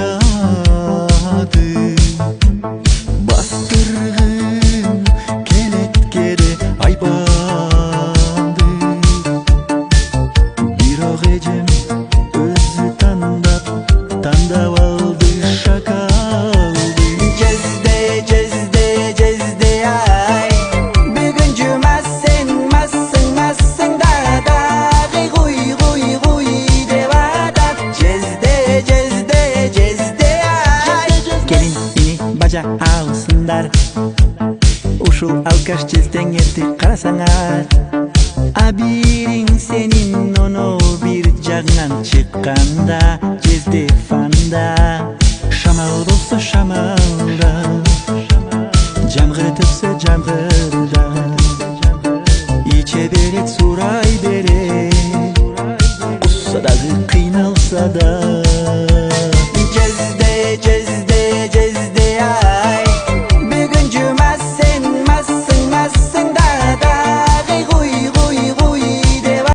шакады бастыргын келеткеде айбанды бирок эжем өзү тандап алды шакалды жезде жезде жезде ай бүгүн жума сен массың да дагы куй деп атат жезде жезде жезде ай келин мени бажа алсындар ушул алкаш жездеңерди карасаңар абириң сенин оно бир жагыңан чыкканда жезде фанда